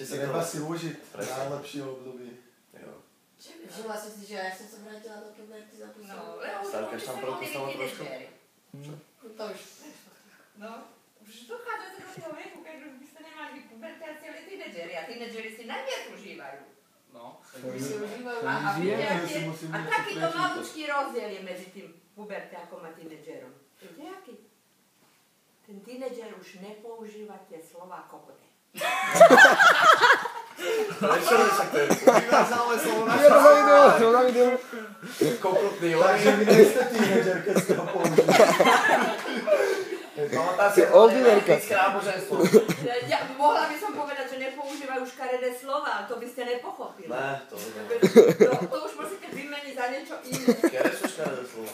Treba si užiť najlepšie obdobie. Všimla som si, že ja som sa vrátila do puberty za tú No, Stárkaš tam protestala trošku? To už. No, už dochádzate do toho veku, keď už by ste nemali byť pubertáci, ale tínedžeri. A tínedžeri si najviac užívajú. No. Si užívajú. A takýto malúčký rozdiel je medzi tým pubertákom a tínedžerom. Viete, aký? Ten tínedžer už nepoužíva tie slová kokote. Prečo sa k tému? Univerzálne slovo naša. To na videu. Kokotný, Takže vy nie ste tínedžer, keď ste ho použili. Pamatáte, Oldiverka. náboženstvo. Mohla by som povedať, že nepoužívajú škaredé slova, ale to by ste nepochopili. Ne, to neviem. To už musíte vymeniť za niečo iné. Kere sú škaredé slova?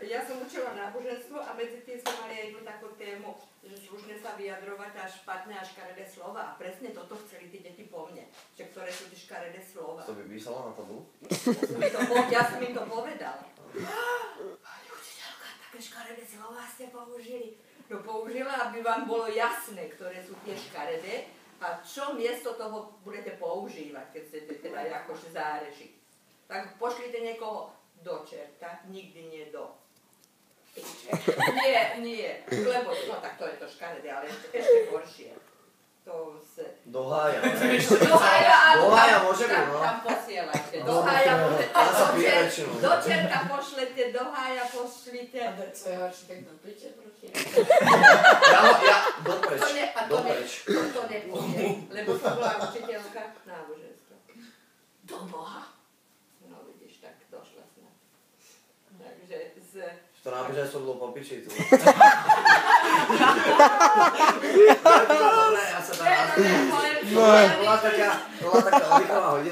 Ja som učila náboženstvo a medzi tým sme mali aj jednu takú tému, že slušne sa vyjadrovať a špatné a škaredé slova. A presne toto chceli tí deti po mne. Že ktoré sú tie škaredé slova. To by písala na tabu? Ja som im to povedala. Pani učiteľka, také škaredé slova ste použili. No použila, aby vám bolo jasné, ktoré sú tie škaredé a čo miesto toho budete používať, keď chcete teda akože zárežiť. Tak pošlite niekoho do čerta, nikdy nie do. Nie, lebo, no tak to je to škaredé, ale ešte horšie. To se... Do hája. Do hája môže byť, no. Tam posielajte. Do hája pošlete. Do čerta pošlete, do hája pošlite. A co je horšie, tak do piče proti. Dopreč. To nepôjde, lebo to bola učiteľka náboženstva. Do Boha. No vidíš, tak došla snad. Takže z... To náboženstvo bolo po piči, tu. Bola taká oddychová hodina.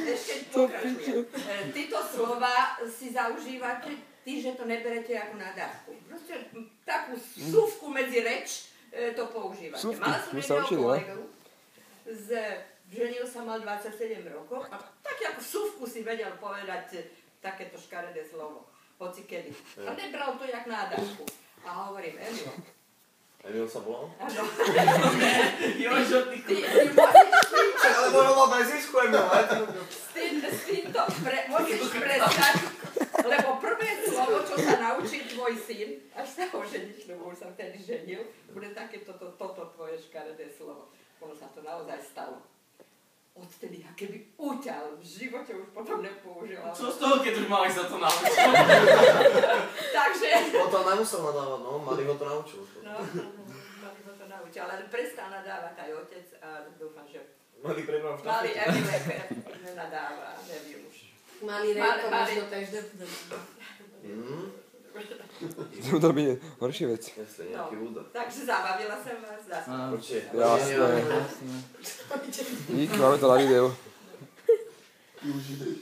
Ešte pokračujem. Títo slova si zaužívate, ty, že to neberete ako nadávku. Proste takú súvku medzi reč to používate. Mala som jedného kolegu, ženil sa mal 27 rokov a tak ako súvku si vedel povedať takéto škaredé slovo. Hoci kedy. A nebral to jak nádavku. A hovorím, Emil. Emil sa volal? Áno. Jožo, ty musíš nič. Ale volal bezísku, Emil. S týmto musíš prestať, lebo prvé slovo, čo sa naučí tvoj syn, až sa ho ženíš, lebo už sa vtedy ženil, bude takéto toto tvoje škaredé slovo. Ono sa to naozaj stalo. Odtedy, keby uťal, v živote už potom nepoužila. Čo z toho, keď už mali sa to naučiť? Takže... Potom nemusel nadávať, no, Mali ho to naučil. No, Mali ho to naučil, ale prestal nadávať aj otec a dúfam, že... Mali prebral v Mali Emil nenadáva, neviem už. Mali rejko, možno každé... To by horšie vec. Jestli nejaký údor. Takže zabavila som vás zase. Určite. Jasné. Díky, máme to na videu. Užiješ.